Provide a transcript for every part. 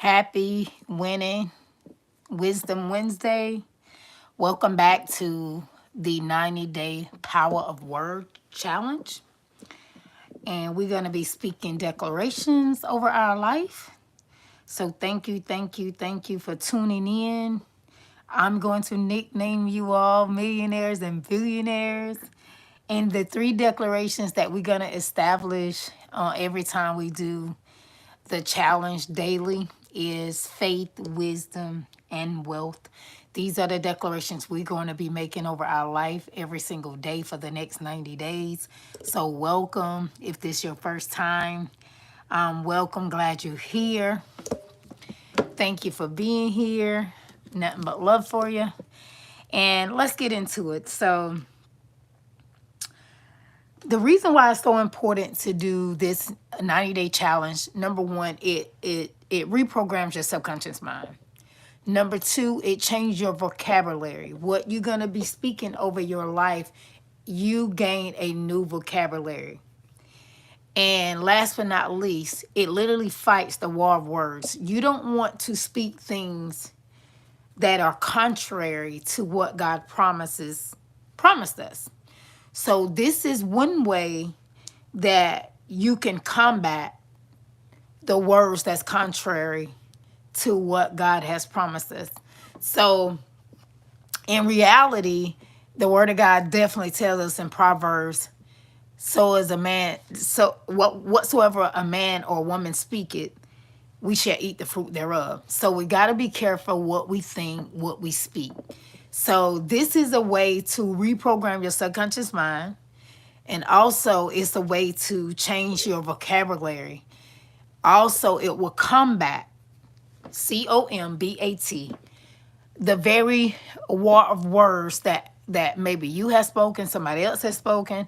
Happy winning Wisdom Wednesday. Welcome back to the 90-day Power of Word Challenge. And we're going to be speaking declarations over our life. So thank you for tuning in. I'm going to nickname you all millionaires and billionaires. And the three declarations that we're going to establish every time we do the challenge daily is faith, wisdom, and wealth. These are the declarations we're going to be making over our life every single day for the next 90 days. So welcome. If this is your first time, welcome. Glad you're here. Thank you for being here. Nothing but love for you. And let's get into it. So the reason why it's so important to do this 90-day challenge, number one, it reprograms your subconscious mind. Number two, it changes your vocabulary. What you're going to be speaking over your life, you gain a new vocabulary. And last but not least, it literally fights the war of words. You don't want to speak things that are contrary to what God promised us. So this is one way that you can combat the words that's contrary to what God has promised us. So in reality, the word of God definitely tells us in Proverbs, whatsoever a man or woman speaketh, we shall eat the fruit thereof. So we got to be careful what we think, what we speak. So this is a way to reprogram your subconscious mind. And also it's a way to change your vocabulary. Also, it will combat, combat, the very war of words that maybe you have spoken, somebody else has spoken,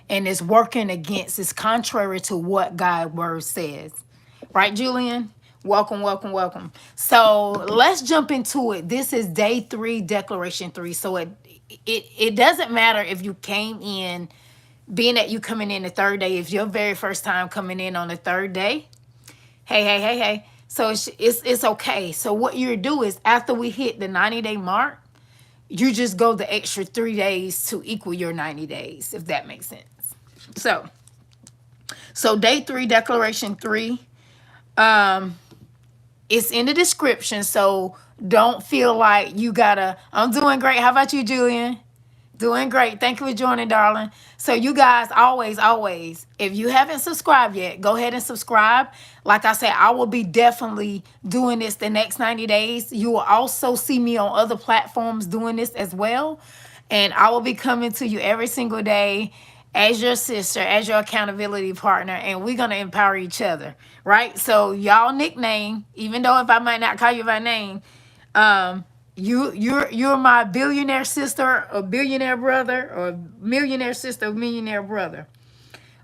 and it's working against, it's contrary to what God's word says. Right, Julian? Welcome, welcome, welcome. So let's jump into it. This is day 3, declaration 3. So it doesn't matter if you came in, being that you coming in the third day, if your very first time coming in on the third day, hey. So it's okay. So what you do is after we hit the 90-day mark, you just go the extra 3 days to equal your 90 days, if that makes sense. So day 3, declaration 3, it's in the description. So don't feel like you gotta, I'm doing great. How about you, Julian? Doing great. Thank you for joining, darling. So you guys, always, if you haven't subscribed yet, go ahead and subscribe. Like I said, I will be definitely doing this the next 90 days. You will also see me on other platforms doing this as well. And I will be coming to you every single day as your sister, as your accountability partner, and we're going to empower each other, right? So y'all nickname, even though if I might not call you by name, you're my billionaire sister or billionaire brother, or millionaire sister, millionaire brother,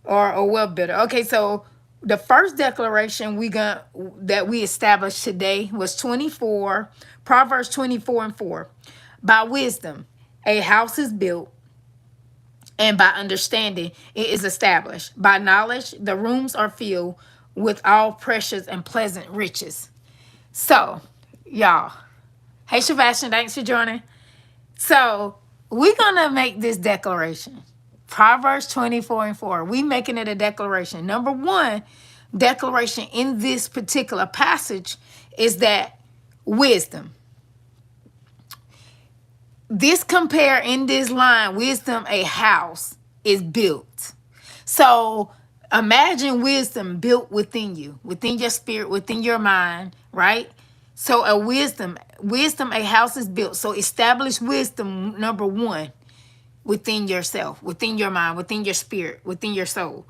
or wealth builder. Okay, so the first declaration that we established today was Proverbs 24:4. By wisdom, a house is built, and by understanding, it is established. By knowledge, the rooms are filled with all precious and pleasant riches. So, y'all. Hey, Sebastian, thanks for joining. So we're going to make this declaration. Proverbs 24:4. We making it a declaration. Number one declaration in this particular passage is that wisdom. This compare in this line, wisdom, a house is built. So imagine wisdom built within you, within your spirit, within your mind, right? So a wisdom, a house is built. So establish wisdom, number one, within yourself, within your mind, within your spirit, within your soul.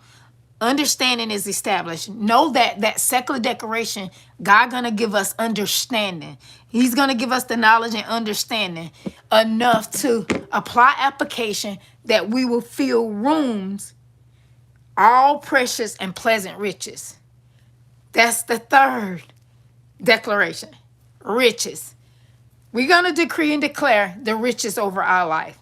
Understanding is established. Know that secular declaration, God gonna give us understanding. He's gonna give us the knowledge and understanding enough to apply application that we will fill rooms, all precious and pleasant riches. That's the third declaration. Riches. We're gonna decree and declare the riches over our life.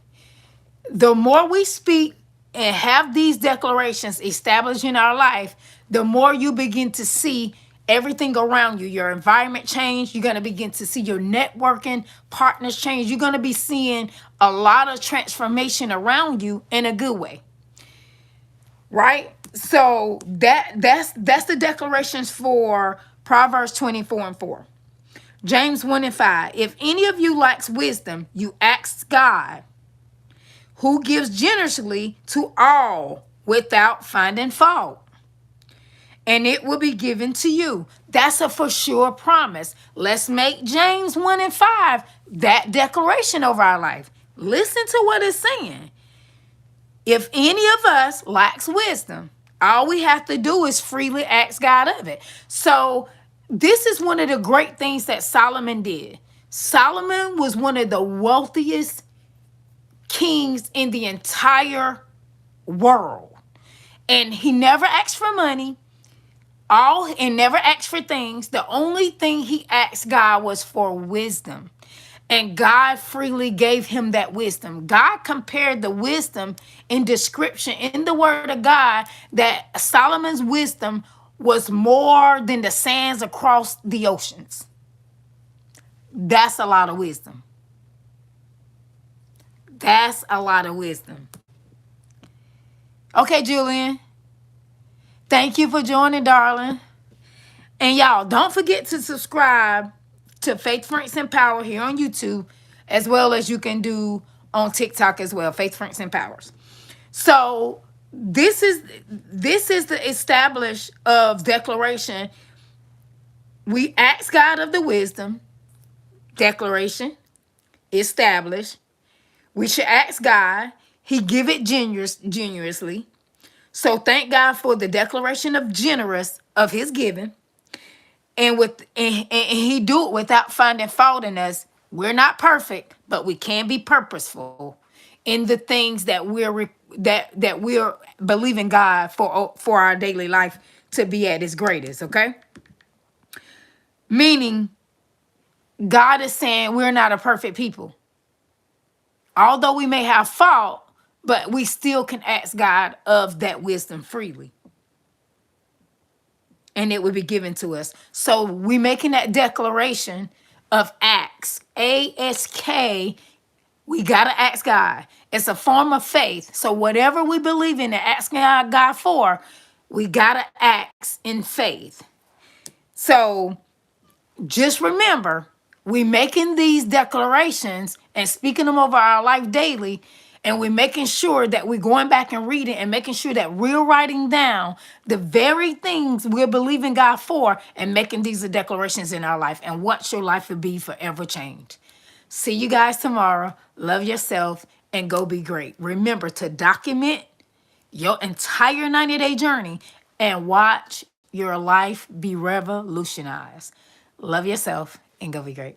The more we speak and have these declarations established in our life, the more you begin to see everything around you, your environment change. You're going to begin to see your networking partners change. You're going to be seeing a lot of transformation around you in a good way. Right? So that's the declarations for Proverbs 24:4. James 1:5. If any of you lacks wisdom, you ask God, who gives generously to all without finding fault, and it will be given to you. That's a for sure promise. Let's make James 1:5 that declaration over our life. Listen to what it's saying. If any of us lacks wisdom, all we have to do is freely ask God of it. So this is one of the great things that Solomon did. Solomon was one of the wealthiest kings in the entire world. And he never asked for money, and never asked for things. The only thing he asked God was for wisdom. And God freely gave him that wisdom. God compared the wisdom in description in the word of God that Solomon's wisdom was more than the sands across the oceans. That's a lot of wisdom. That's a lot of wisdom. Okay, Julian. Thank you for joining, darling. And y'all, don't forget to subscribe to Faith Franks and Power here on YouTube, as well as you can do on TikTok as well, Faith Franks and Powers. So this is the established of declaration. We ask God of the wisdom, declaration, established. We should ask God. He give it generously. So thank God for the declaration of generous of his giving. And he do it without finding fault in us. We're not perfect, but we can be purposeful in the things that we're believing God for our daily life to be at its greatest. Okay, meaning God is saying we're not a perfect people, although we may have fault, but we still can ask God of that wisdom freely, and it would be given to us. So we making that declaration of ask, ASK. We got to ask God. It's a form of faith. So whatever we believe in and asking God for, we got to ask in faith. So just remember, we making these declarations and speaking them over our life daily, and we're making sure that we're going back and reading and making sure that we're writing down the very things we're believing God for and making these declarations in our life, and what your life will be forever changed. See you guys tomorrow. Love yourself and go be great. Remember to document your entire 90-day journey and watch your life be revolutionized. Love yourself and go be great.